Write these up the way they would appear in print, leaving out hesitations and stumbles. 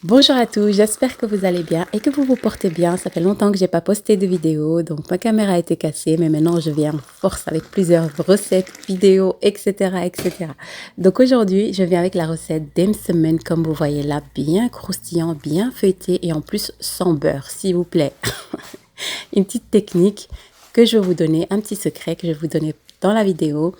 Bonjour à tous, j'espère que vous allez bien et que vous vous portez bien. Ça fait longtemps que j'ai pas posté de vidéo, donc ma caméra a été cassée, mais maintenant je viens en force avec plusieurs recettes, vidéos, etc., etc. Donc aujourd'hui, je viens avec la recette d'Emsemen, comme vous voyez là, bien croustillant, bien feuilleté et en plus sans beurre, s'il vous plaît. Une petite technique que je vais vous donner, un petit secret que je vais vous donner dans la vidéo.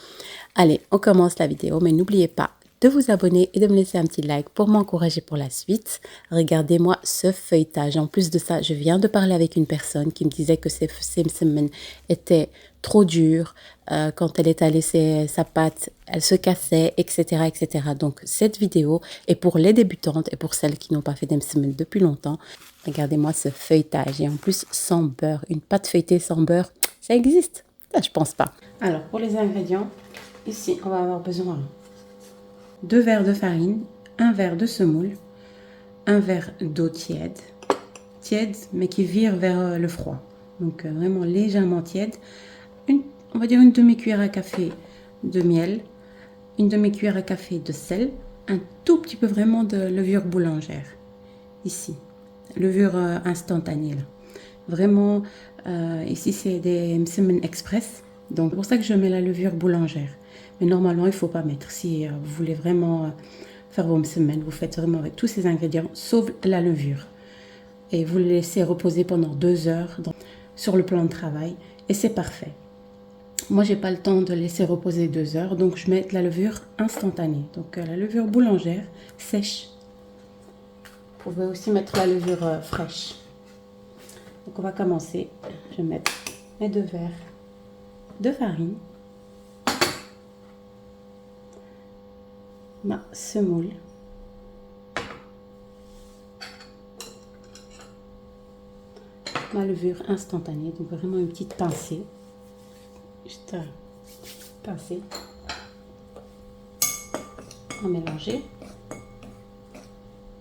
Allez, on commence la vidéo, mais n'oubliez pas de vous abonner et de me laisser un petit like pour m'encourager pour la suite. Regardez-moi ce feuilletage. En plus de ça, je viens de parler avec une personne qui me disait que ces semaines étaient trop dures. Quand elle étalait sa pâte, elle se cassait, etc., etc. Donc, cette vidéo est pour les débutantes et pour celles qui n'ont pas fait des semaines depuis longtemps. Regardez-moi ce feuilletage. Et en plus, sans beurre. Une pâte feuilletée sans beurre, ça existe? Ça, je pense pas. Alors, pour les ingrédients, ici, on va avoir besoin 2 verres de farine, 1 verre de semoule, 1 verre d'eau tiède, mais qui vire vers le froid. Donc vraiment légèrement tiède. On va dire une demi-cuillère à café de miel, une demi-cuillère à café de sel, un tout petit peu vraiment de levure boulangère. Ici, levure instantanée là. Vraiment, ici c'est des Msemen Express. Donc c'est pour ça que je mets la levure boulangère. Mais normalement, il ne faut pas mettre. Si vous voulez vraiment faire vos msemen, vous faites vraiment avec tous ces ingrédients, sauf la levure. Et vous le laissez reposer pendant 2 heures sur le plan de travail. Et c'est parfait. Moi, j'ai pas le temps de laisser reposer 2 heures, donc je mets de la levure instantanée. Donc la levure boulangère sèche. Vous pouvez aussi mettre la levure fraîche. Donc on va commencer. Je vais mettre mes 2 verres de farine, ma semoule, ma levure instantanée, donc vraiment une petite pincée, juste pincée, à mélanger,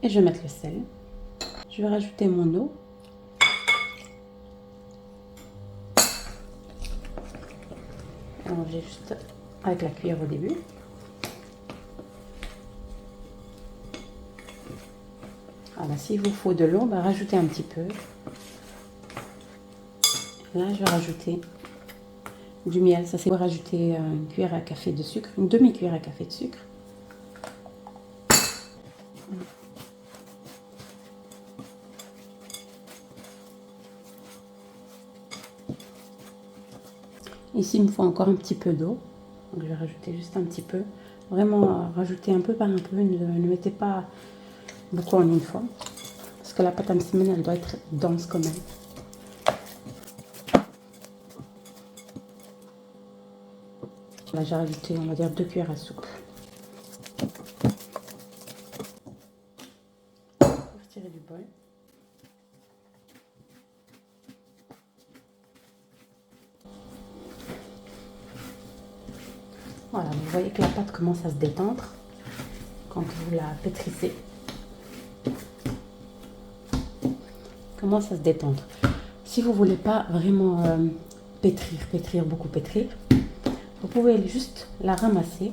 et je vais mettre le sel. Je vais rajouter mon eau. Mélanger juste avec la cuillère au début. Voilà, s'il vous faut de l'eau, bah, rajoutez un petit peu. Là, je vais rajouter du miel. Ça, c'est pour rajouter une cuillère à café de sucre, une demi-cuillère à café de sucre. Ici, il me faut encore un petit peu d'eau. Donc, je vais rajouter juste un petit peu. Vraiment, rajouter un peu par un peu. Ne mettez pas beaucoup en une fois. Parce que la pâte à msemen, elle doit être dense quand même. Là, j'ai rajouté, on va dire, 2 cuillères à soupe. Je vais retirer du bol. Voilà, vous voyez que la pâte commence à se détendre quand vous la pétrissez. Commence à se détendre. Si vous ne voulez pas vraiment beaucoup pétrir, vous pouvez juste la ramasser,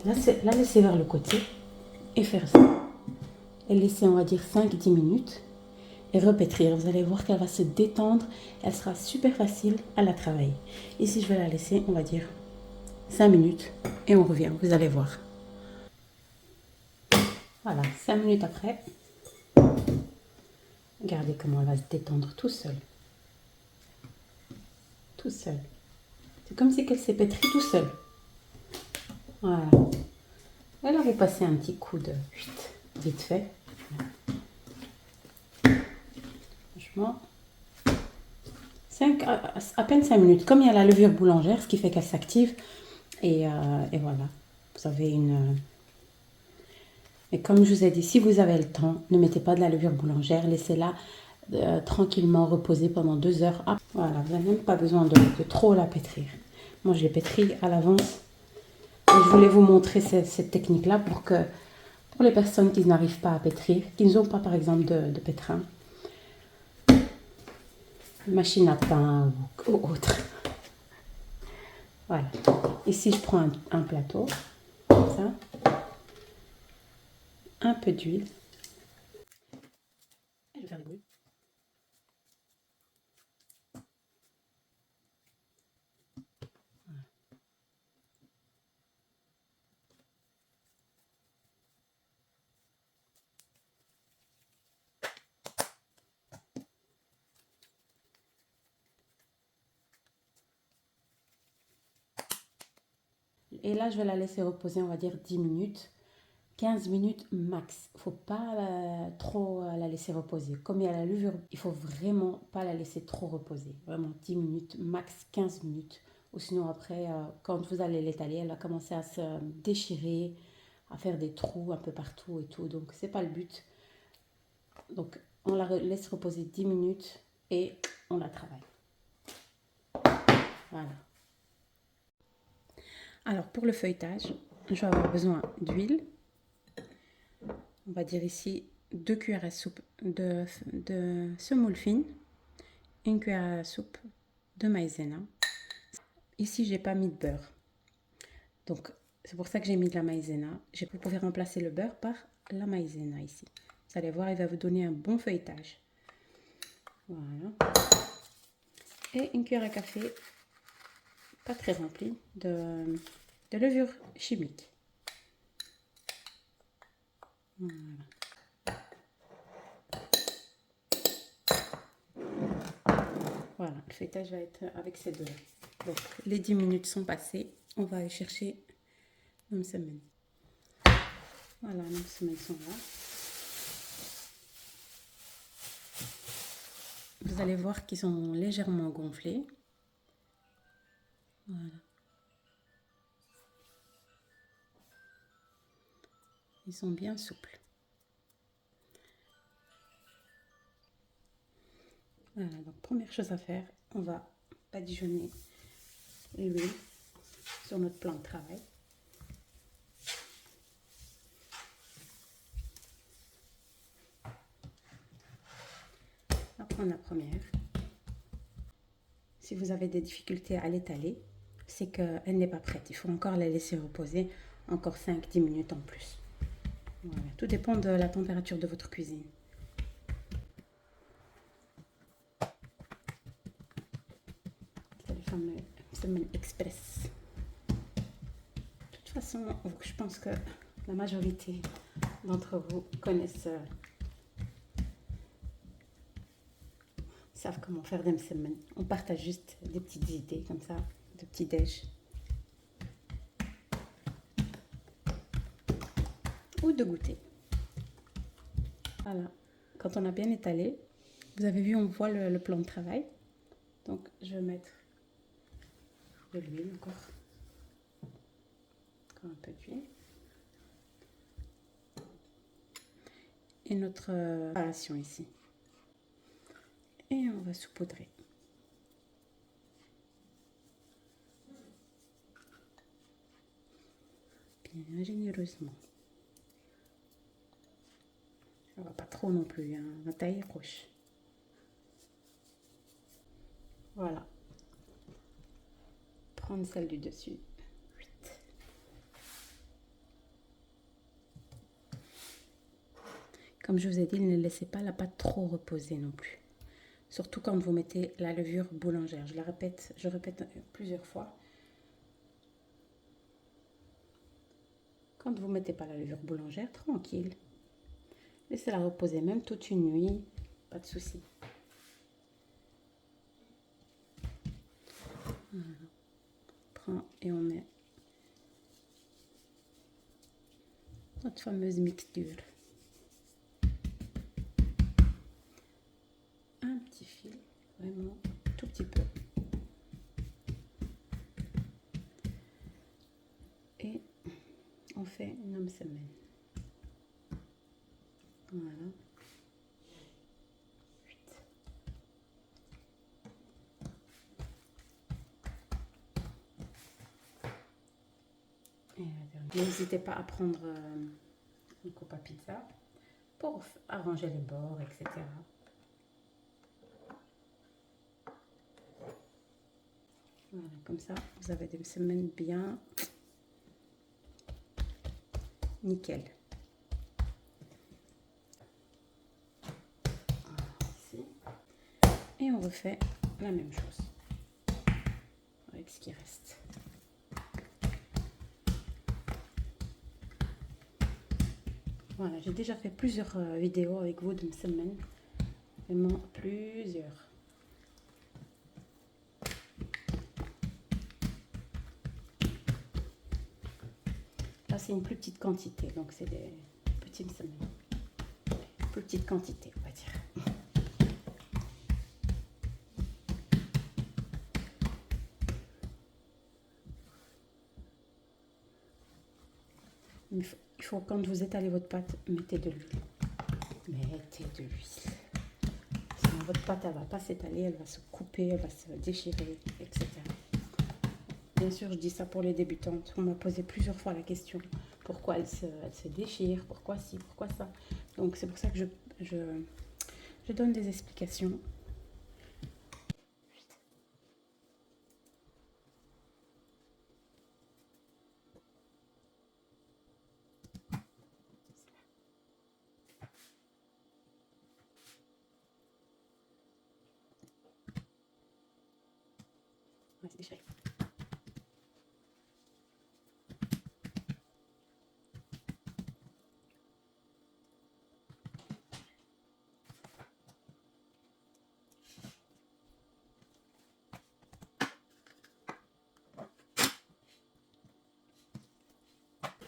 la laisser vers le côté et faire ça. Et laisser, on va dire, 5-10 minutes et repétrir. Vous allez voir qu'elle va se détendre. Elle sera super facile à la travailler. Ici, je vais la laisser, on va dire, 5 minutes et on revient. Vous allez voir. Voilà, 5 minutes après. Regardez comment elle va se détendre tout seul. Tout seul. C'est comme si elle s'est pétrie tout seul. Voilà. Et là, vous passez un petit coup de vite fait. Franchement, à peine 5 minutes. Comme il y a la levure boulangère, ce qui fait qu'elle s'active. Et voilà. Vous avez une... Et comme je vous ai dit, si vous avez le temps, ne mettez pas de la levure boulangère. Laissez-la tranquillement reposer pendant 2 heures. Ah, voilà, vous n'avez même pas besoin de trop la pétrir. Moi, je l'ai pétrie à l'avance. Je voulais vous montrer cette technique-là pour les personnes qui n'arrivent pas à pétrir, qui n'ont pas par exemple de pétrin, machine à pain ou autre. Voilà. Ici, je prends un plateau, comme ça, un peu d'huile. Et là, je vais la laisser reposer, on va dire 10 minutes. 15 minutes max. Il ne faut pas trop la laisser reposer. Comme il y a la levure, il ne faut vraiment pas la laisser trop reposer. Vraiment 10 minutes, max 15 minutes. Ou sinon après, quand vous allez l'étaler, elle va commencer à se déchirer, à faire des trous un peu partout et tout. Donc, ce n'est pas le but. Donc, on la laisse reposer 10 minutes et on la travaille. Voilà. Alors, pour le feuilletage, je vais avoir besoin d'huile. On va dire ici 2 cuillères à soupe de semoule fine, 1 cuillère à soupe de maïzena. Ici, j'ai pas mis de beurre. Donc, c'est pour ça que j'ai mis de la maïzena. Vous pouvez remplacer le beurre par la maïzena ici. Vous allez voir, il va vous donner un bon feuilletage. Voilà. Et 1 cuillère à café, pas très remplie, de levure chimique. Voilà. Voilà, le feuilletage va être avec ces deux-là. Donc, les 10 minutes sont passées. On va aller chercher nos semaines. Voilà, nos semaines sont là. Vous allez voir qu'ils sont légèrement gonflés. Voilà. Ils sont bien souples. Voilà, donc première chose à faire, on va badigeonner l'huile sur notre plan de travail. On va prendre la première. Si vous avez des difficultés à l'étaler, c'est qu'elle n'est pas prête. Il faut encore la laisser reposer encore 5-10 minutes en plus. Voilà. Tout dépend de la température de votre cuisine. C'est le fameux semaine express. De toute façon, je pense que la majorité d'entre vous connaissent, savent comment faire des msemen. On partage juste des petites idées comme ça, de petits déj. Ou de goûter. Voilà, quand on a bien étalé, vous avez vu, on voit le plan de travail. Donc, je vais mettre de l'huile encore un peu d'huile. Et notre préparation ici. Et on va saupoudrer. Bien généreusement. On va pas trop non plus, hein. La taille est proche. Voilà. Prendre celle du dessus. Comme je vous ai dit, ne laissez pas la pâte trop reposer non plus. Surtout quand vous mettez la levure boulangère. Je répète plusieurs fois. Quand vous ne mettez pas la levure boulangère, tranquille. Laissez-la reposer même toute une nuit. Pas de souci. Voilà. On prend et on met notre fameuse mixture. Un petit fil, vraiment tout petit peu. Et on fait une semaine. Voilà. N'hésitez pas à prendre une coupe à pizza pour arranger les bords, etc. Voilà, comme ça, vous avez des semaines bien nickel. Voilà, ici. Et on refait la même chose avec ce qui reste. Voilà, j'ai déjà fait plusieurs vidéos avec vous de une semaine. Vraiment plusieurs. c'est une plus petite quantité, donc c'est des petits msemen. Plus petite quantité, on va dire. Il faut, quand vous étalez votre pâte, mettez de l'huile. Mettez de l'huile. Sinon, votre pâte, elle ne va pas s'étaler, elle va se couper, elle va se déchirer, etc. Bien sûr, je dis ça pour les débutantes. On m'a posé plusieurs fois la question. Pourquoi elle se déchire? Pourquoi ci? Pourquoi ça? Donc, c'est pour ça que je donne des explications. On va se déchirer.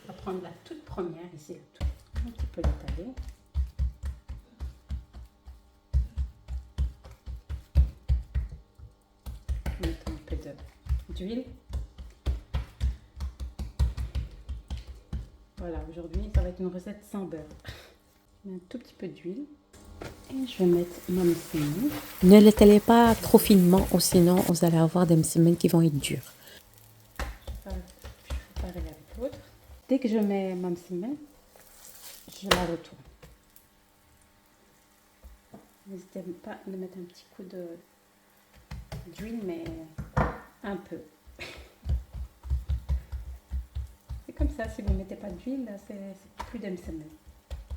On va prendre la toute première, ici, un petit peu l'étaler. Mettons un peu d'huile. Voilà, aujourd'hui, ça va être une recette sans beurre. Un tout petit peu d'huile. Et je vais mettre ma msemen. Ne l'étalez pas trop finement, ou sinon vous allez avoir des msemen qui vont être durs. Je vais pareil avec l'autre. Dès que je mets ma msemen, je la retourne. N'hésitez pas à mettre un petit coup d'huile, mais un peu. C'est comme ça, si vous ne mettez pas d'huile, c'est plus d'msemen,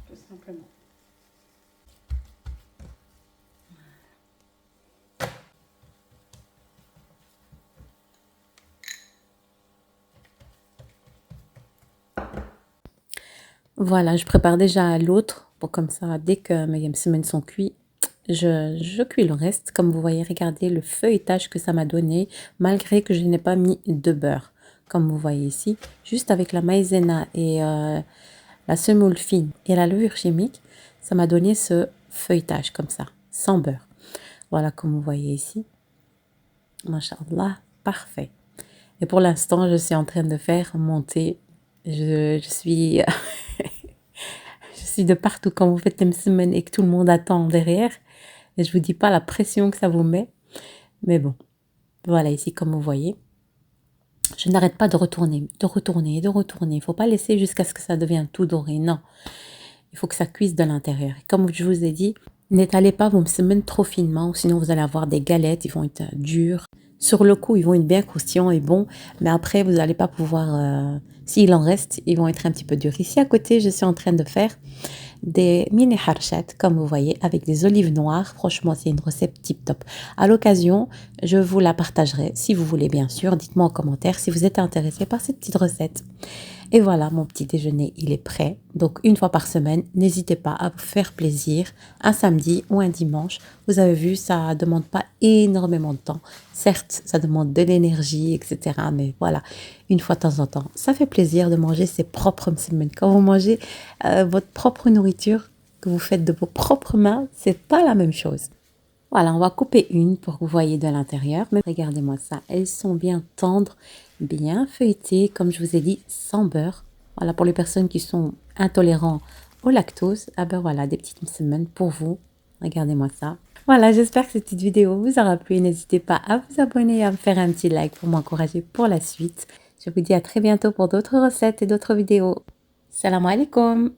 tout simplement. Voilà, je prépare déjà l'autre, pour comme ça, dès que mes msemen sont cuits, je cuis le reste. Comme vous voyez, regardez le feuilletage que ça m'a donné, malgré que je n'ai pas mis de beurre. Comme vous voyez ici, juste avec la maïzena et la semoule fine et la levure chimique, ça m'a donné ce feuilletage comme ça, sans beurre. Voilà, comme vous voyez ici. Masha'Allah, parfait. Et pour l'instant, je suis en train de faire monter. Je suis... je suis de partout quand vous faites les msemen et que tout le monde attend derrière. Et je vous dis pas la pression que ça vous met. Mais bon, voilà ici, comme vous voyez. Je n'arrête pas de retourner, de retourner, de retourner. Il ne faut pas laisser jusqu'à ce que ça devienne tout doré. Non, il faut que ça cuise de l'intérieur. Comme je vous ai dit, n'étalez pas vos msemen trop finement, sinon vous allez avoir des galettes, ils vont être durs. Sur le coup, ils vont être bien croustillants et bons, mais après, vous n'allez pas pouvoir... s'il en reste, ils vont être un petit peu durs. Ici, à côté, je suis en train de faire des mini harchat, comme vous voyez, avec des olives noires. Franchement, c'est une recette tip top. À l'occasion, je vous la partagerai, si vous voulez, bien sûr. Dites-moi en commentaire si vous êtes intéressé par cette petite recette. Et voilà, mon petit déjeuner, il est prêt. Donc, une fois par semaine, n'hésitez pas à vous faire plaisir, un samedi ou un dimanche. Vous avez vu, ça ne demande pas énormément de temps. Certes, ça demande de l'énergie, etc. Mais voilà, une fois de temps en temps, ça fait plaisir de manger ses propres msemen. Quand vous mangez votre propre nourriture, que vous faites de vos propres mains, c'est pas la même chose. Voilà, on va couper une pour que vous voyez de l'intérieur. Mais regardez-moi ça, elles sont bien tendres, bien feuilletées, comme je vous ai dit, sans beurre. Voilà, pour les personnes qui sont intolérants au lactose, ah ben voilà, des petites msemen pour vous. Regardez-moi ça. Voilà, j'espère que cette petite vidéo vous aura plu. N'hésitez pas à vous abonner et à me faire un petit like pour m'encourager pour la suite. Je vous dis à très bientôt pour d'autres recettes et d'autres vidéos. Salam alaikum.